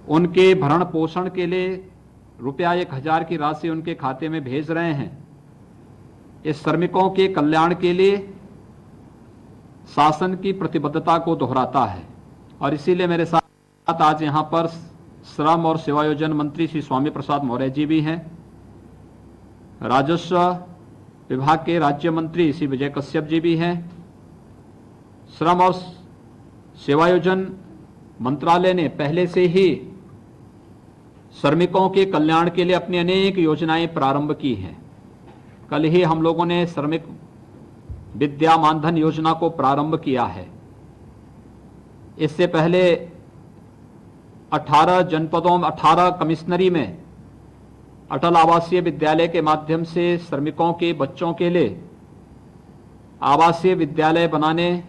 उनके भरण पोषण के लिए रुपया 1000 की राशि उनके खाते में भेज रहे हैं। इस श्रमिकों के कल्याण के लिए शासन की प्रतिबद्धता को दोहराता है। और इसीलिए मेरे साथ आज यहां पर श्रम और सेवायोजन मंत्री श्री स्वामी प्रसाद मौर्य जी भी हैं, राजस्व विभाग के राज्य मंत्री श्री विजय कश्यप जी भी हैं। श्रम और सेवायोजन मंत्रालय ने पहले से ही श्रमिकों के कल्याण के लिए अपनी अनेक योजनाएं प्रारंभ की हैं। कल ही हम लोगों ने श्रमिक विद्या मानधन योजना को प्रारंभ किया है। इससे पहले 18 जनपदों में 18 कमिश्नरी में अटल आवासीय विद्यालय के माध्यम से श्रमिकों के बच्चों के लिए आवासीय विद्यालय बनाने,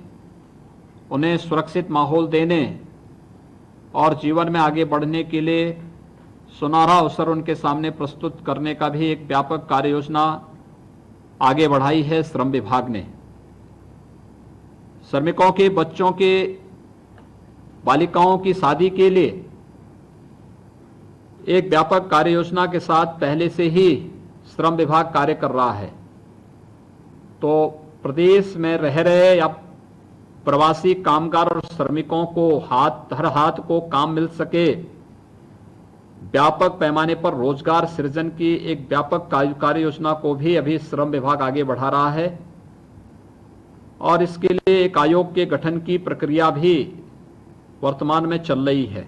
उन्हें सुरक्षित माहौल देने और जीवन में आगे बढ़ने के लिए सुनहरा अवसर उनके सामने प्रस्तुत करने का भी एक व्यापक कार्य योजना आगे बढ़ाई है श्रम विभाग ने। श्रमिकों के बच्चों के बालिकाओं की शादी के लिए एक व्यापक कार्य योजना के साथ पहले से ही श्रम विभाग कार्य कर रहा है। तो प्रदेश में रह रहे या प्रवासी कामगार और श्रमिकों को हर हाथ को काम मिल सके, व्यापक पैमाने पर रोजगार सृजन की एक व्यापक कार्य योजना को भी अभी श्रम विभाग आगे बढ़ा रहा है। और इसके लिए एक आयोग के गठन की प्रक्रिया भी वर्तमान में चल रही है।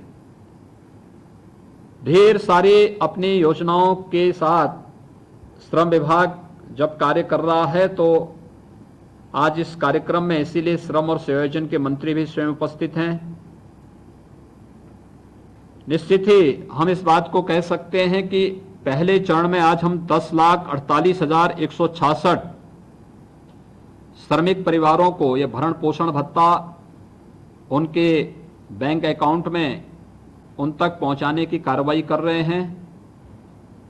ढेर सारी अपनी योजनाओं के साथ श्रम विभाग जब कार्य कर रहा है, तो आज इस कार्यक्रम में इसीलिए श्रम और सेवायोजन के मंत्री भी स्वयं उपस्थित हैं। निश्चित ही हम इस बात को कह सकते हैं कि पहले चरण में आज हम 10,48,166 श्रमिक परिवारों को यह भरण पोषण भत्ता उनके बैंक अकाउंट में उन तक पहुंचाने की कार्रवाई कर रहे हैं।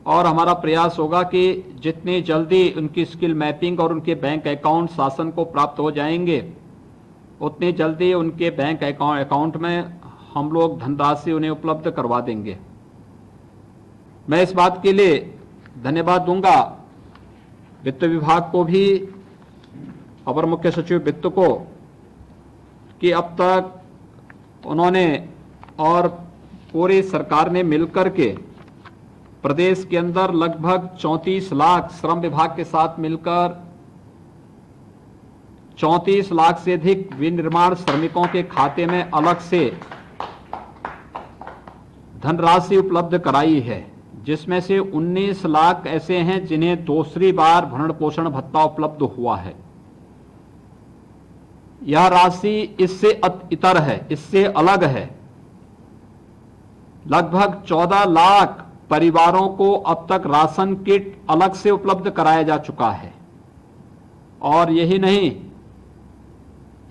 और हमारा प्रयास होगा कि जितनी जल्दी उनकी स्किल मैपिंग और उनके बैंक अकाउंट शासन को प्राप्त हो जाएंगे, उतनी जल्दी उनके बैंक अकाउंट में हम लोग धनराशि उन्हें उपलब्ध करवा देंगे। मैं इस बात के लिए धन्यवाद दूंगा वित्त विभाग को भी, अपर मुख्य सचिव वित्त को, कि अब तक उन्होंने और पूरी सरकार ने मिलकर के प्रदेश के अंदर लगभग 34 लाख श्रम विभाग के साथ मिलकर 34 लाख से अधिक विनिर्माण श्रमिकों के खाते में अलग से धनराशि उपलब्ध कराई है, जिसमें से 19 लाख ऐसे हैं जिन्हें दूसरी बार भरण पोषण भत्ता उपलब्ध हुआ है। यह राशि इससे इतर है, इससे अलग है। लगभग 14 लाख परिवारों को अब तक राशन किट अलग से उपलब्ध कराया जा चुका है। और यही नहीं,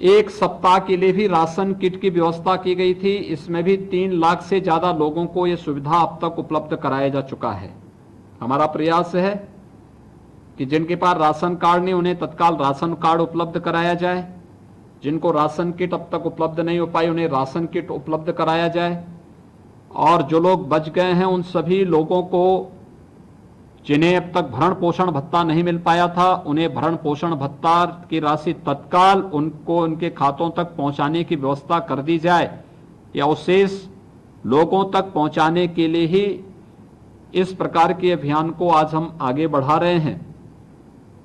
एक सप्ताह के लिए भी राशन किट की व्यवस्था की गई थी। इसमें भी 3 लाख से ज्यादा लोगों को यह सुविधा अब तक उपलब्ध कराया जा चुका है। हमारा प्रयास है कि जिनके पास राशन कार्ड नहीं, उन्हें तत्काल राशन कार्ड उपलब्ध कराया जाए। जिनको राशन किट अब तक उपलब्ध नहीं हो पाई, उन्हें राशन किट उपलब्ध कराया जाए। और जो लोग बच गए हैं, उन सभी लोगों को जिन्हें अब तक भरण पोषण भत्ता नहीं मिल पाया था, उन्हें भरण पोषण भत्ता की राशि तत्काल उनको उनके खातों तक पहुंचाने की व्यवस्था कर दी जाए, या अवशेष लोगों तक पहुंचाने के लिए ही इस प्रकार के अभियान को आज हम आगे बढ़ा रहे हैं।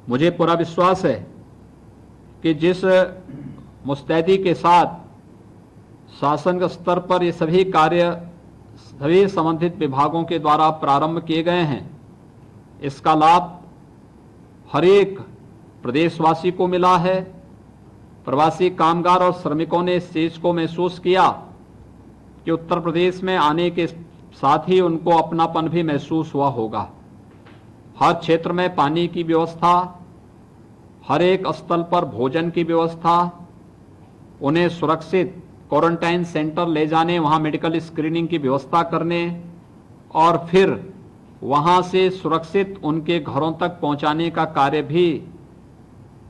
मुझे पूरा विश्वास है कि जिस मुस्तैदी के साथ शासन स्तर पर ये सभी कार्य सभी संबंधित विभागों के द्वारा प्रारंभ किए गए हैं, इसका लाभ हर एक प्रदेशवासी को मिला है। प्रवासी कामगार और श्रमिकों ने इस चीज को महसूस किया कि उत्तर प्रदेश में आने के साथ ही उनको अपनापन भी महसूस हुआ होगा। हर क्षेत्र में पानी की व्यवस्था, हर एक स्थल पर भोजन की व्यवस्था, उन्हें सुरक्षित क्वारंटाइन सेंटर ले जाने, वहां मेडिकल स्क्रीनिंग की व्यवस्था करने और फिर वहां से सुरक्षित उनके घरों तक पहुंचाने का कार्य भी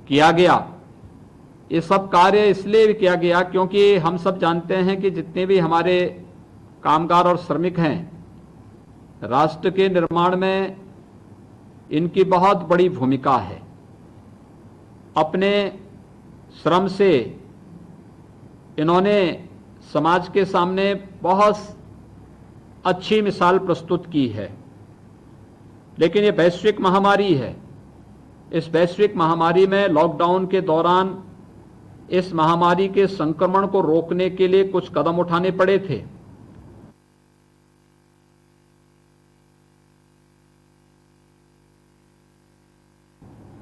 किया गया। ये सब कार्य इसलिए भी किया गया क्योंकि हम सब जानते हैं कि जितने भी हमारे कामगार और श्रमिक हैं, राष्ट्र के निर्माण में इनकी बहुत बड़ी भूमिका है। अपने श्रम से इन्होंने समाज के सामने बहुत अच्छी मिसाल प्रस्तुत की है। लेकिन ये वैश्विक महामारी है। इस वैश्विक महामारी में लॉकडाउन के दौरान इस महामारी के संक्रमण को रोकने के लिए कुछ कदम उठाने पड़े थे।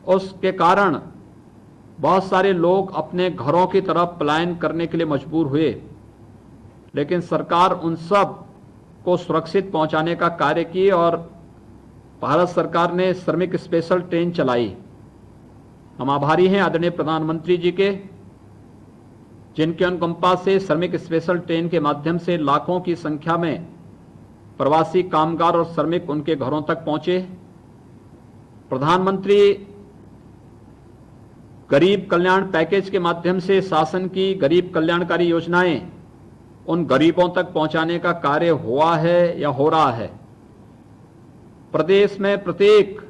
उसके कारण बहुत सारे लोग अपने घरों की तरफ पलायन करने के लिए मजबूर हुए, लेकिन सरकार उन सब को सुरक्षित पहुंचाने का कार्य की और भारत सरकार ने श्रमिक स्पेशल ट्रेन चलाई। हम आभारी हैं आदरणीय प्रधानमंत्री जी के, जिनके अनुकंपा से श्रमिक स्पेशल ट्रेन के माध्यम से लाखों की संख्या में प्रवासी कामगार और श्रमिक उनके घरों तक पहुंचे। प्रधानमंत्री गरीब कल्याण पैकेज के माध्यम से शासन की गरीब कल्याणकारी योजनाएं उन गरीबों तक पहुंचाने का कार्य हुआ है या हो रहा है। प्रदेश में प्रत्येक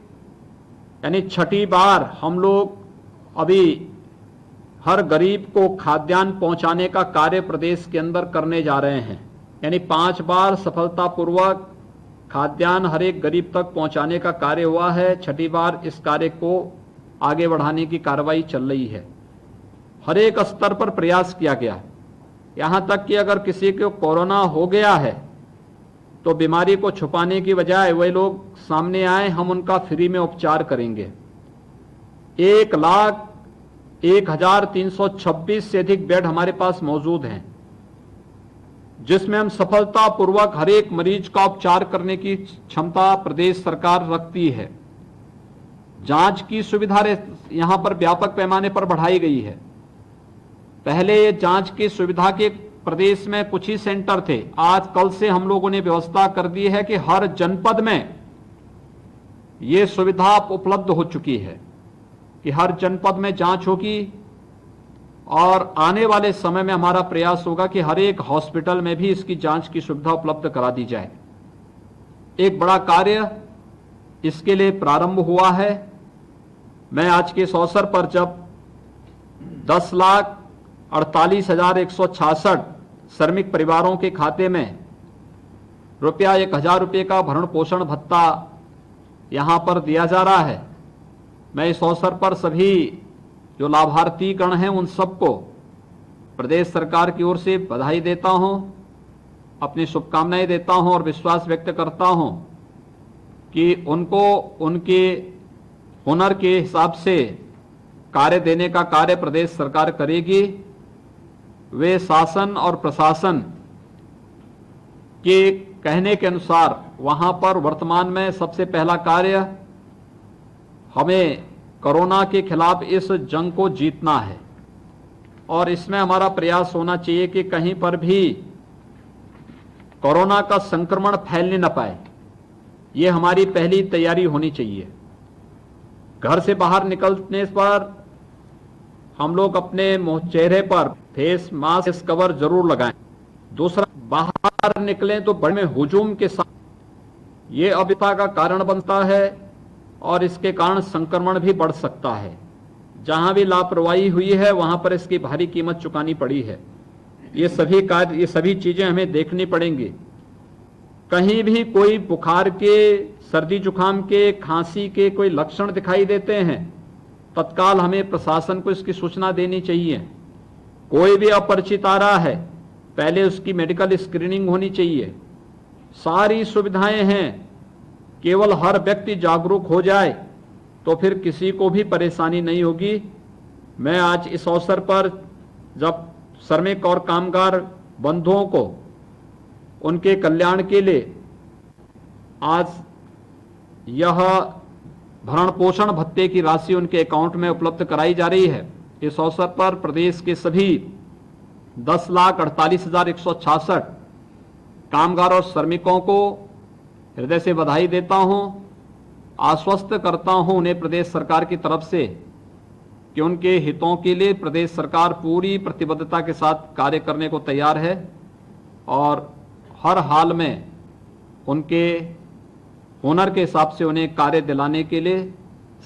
यानी छठी बार हम लोग अभी हर गरीब को खाद्यान्न पहुंचाने का कार्य प्रदेश के अंदर करने जा रहे हैं। यानी 5 बार सफलतापूर्वक खाद्यान्न हर एक गरीब तक पहुंचाने का कार्य हुआ है। छठी बार इस कार्य को आगे बढ़ाने की कार्रवाई चल रही है। हर एक स्तर पर प्रयास किया गया, यहां तक कि अगर किसी को कोरोना हो गया है तो बीमारी को छुपाने की बजाय वे लोग सामने आए, हम उनका फ्री में उपचार करेंगे। 1,01,326 से अधिक बेड हमारे पास मौजूद हैं, जिसमें हम सफलतापूर्वक हर एक मरीज का उपचार करने की क्षमता प्रदेश सरकार रखती है। जांच की सुविधा यहां पर व्यापक पैमाने पर बढ़ाई गई है। पहले ये जांच की सुविधा के प्रदेश में कुछ ही सेंटर थे। आज कल से हम लोगों ने व्यवस्था कर दी है कि हर जनपद में ये सुविधा उपलब्ध हो चुकी है कि हर जनपद में जांच होगी और आने वाले समय में हमारा प्रयास होगा कि हर एक हॉस्पिटल में भी इसकी जांच की सुविधा उपलब्ध करा दी जाए। एक बड़ा कार्य इसके लिए प्रारंभ हुआ है। मैं आज के इस अवसर पर जब 10,48,166 श्रमिक परिवारों के खाते में रुपया 1,000 रुपये का भरण पोषण भत्ता यहां पर दिया जा रहा है, मैं इस अवसर पर सभी जो लाभार्थी गण हैं उन सबको प्रदेश सरकार की ओर से बधाई देता हूं, अपनी शुभकामनाएं देता हूं और विश्वास व्यक्त करता हूं कि उनको उनके हुनर के हिसाब से कार्य देने का कार्य प्रदेश सरकार करेगी। वे शासन और प्रशासन के कहने के अनुसार वहां पर वर्तमान में सबसे पहला कार्य हमें कोरोना के खिलाफ इस जंग को जीतना है और इसमें हमारा प्रयास होना चाहिए कि कहीं पर भी कोरोना का संक्रमण फैलने न पाए। ये हमारी पहली तैयारी होनी चाहिए। घर से बाहर निकलने पर हम लोग अपने चेहरे पर फेस मास्क कवर जरूर लगाएं। दूसरा, बाहर निकलें तो बड़े हुजूम के साथ ये अभिता का कारण बनता है और इसके कारण संक्रमण भी बढ़ सकता है। जहां भी लापरवाही हुई है वहां पर इसकी भारी कीमत चुकानी पड़ी है। ये सभी चीजें हमें देखनी पड़ेंगी। कहीं भी कोई बुखार के, सर्दी जुकाम के, खांसी के कोई लक्षण दिखाई देते हैं, तत्काल हमें प्रशासन को इसकी सूचना देनी चाहिए। कोई भी अपरिचित आ रहा है, पहले उसकी मेडिकल स्क्रीनिंग होनी चाहिए। सारी सुविधाएं हैं, केवल हर व्यक्ति जागरूक हो जाए तो फिर किसी को भी परेशानी नहीं होगी। मैं आज इस अवसर पर जब श्रमिक और कामगार बंधुओं को उनके कल्याण के लिए आज यह भरण पोषण भत्ते की राशि उनके अकाउंट में उपलब्ध कराई जा रही है, इस अवसर पर प्रदेश के सभी 10,48,166 कामगार और श्रमिकों को हृदय से बधाई देता हूं। आश्वस्त करता हूं उन्हें प्रदेश सरकार की तरफ से कि उनके हितों के लिए प्रदेश सरकार पूरी प्रतिबद्धता के साथ कार्य करने को तैयार है और हर हाल में उनके हुनर के हिसाब से उन्हें कार्य दिलाने के लिए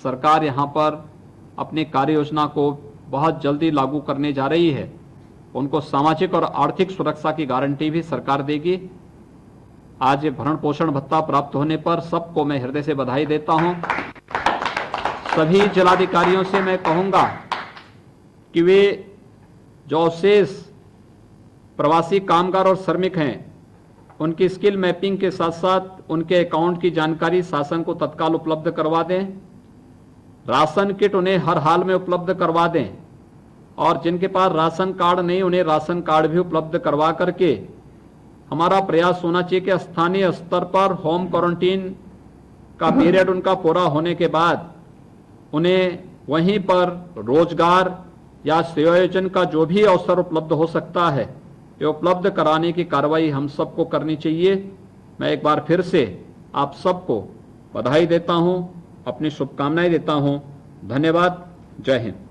सरकार यहाँ पर अपनी कार्य योजना को बहुत जल्दी लागू करने जा रही है। उनको सामाजिक और आर्थिक सुरक्षा की गारंटी भी सरकार देगी। आज ये भरण पोषण भत्ता प्राप्त होने पर सबको मैं हृदय से बधाई देता हूं। सभी जिलाधिकारियों से मैं कहूंगा कि वे जो शेष प्रवासी कामगार और श्रमिक हैं उनकी स्किल मैपिंग के साथ साथ उनके अकाउंट की जानकारी शासन को तत्काल उपलब्ध करवा दें। राशन किट उन्हें हर हाल में उपलब्ध करवा दें और जिनके पास राशन कार्ड नहीं उन्हें राशन कार्ड भी उपलब्ध करवा करके हमारा प्रयास होना चाहिए कि स्थानीय स्तर पर होम क्वारंटीन का पीरियड उनका पूरा होने के बाद उन्हें वहीं पर रोजगार या सेवायोजन का जो भी अवसर उपलब्ध हो सकता है ये उपलब्ध कराने की कार्रवाई हम सबको करनी चाहिए। मैं एक बार फिर से आप सबको बधाई देता हूं, अपनी शुभकामनाएं देता हूं। धन्यवाद। जय हिंद।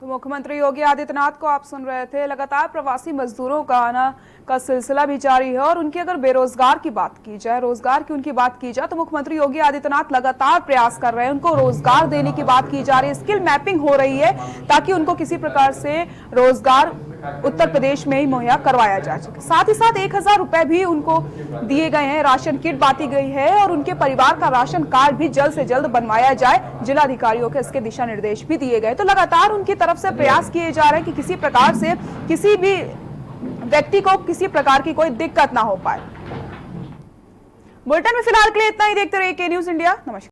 तो मुख्यमंत्री योगी आदित्यनाथ को आप सुन रहे थे। लगातार प्रवासी मजदूरों का आना का सिलसिला भी जारी है और उनकी अगर बेरोजगार की बात की जाए, रोजगार की उनकी बात की जाए तो मुख्यमंत्री योगी आदित्यनाथ लगातार प्रयास कर रहे हैं। उनको रोजगार देने की बात की जा रही है, स्किल मैपिंग हो रही है ताकि उनको किसी प्रकार से रोजगार उत्तर प्रदेश में ही मुहैया करवाया जा सके। साथ ही साथ 1000 रुपए भी उनको दिए गए हैं, राशन किट बांटी गई है और उनके परिवार का राशन कार्ड भी जल्द से जल्द बनवाया जाए। जिलाधिकारियों के इसके दिशा निर्देश भी दिए गए। तो लगातार उनकी तरफ से प्रयास किए जा रहे हैं कि किसी प्रकार से किसी भी व्यक्ति को किसी प्रकार की कोई दिक्कत ना हो पाए। बुलेटिन में फिलहाल के लिए इतना ही। देखते रहिए के न्यूज़ इंडिया। नमस्कार।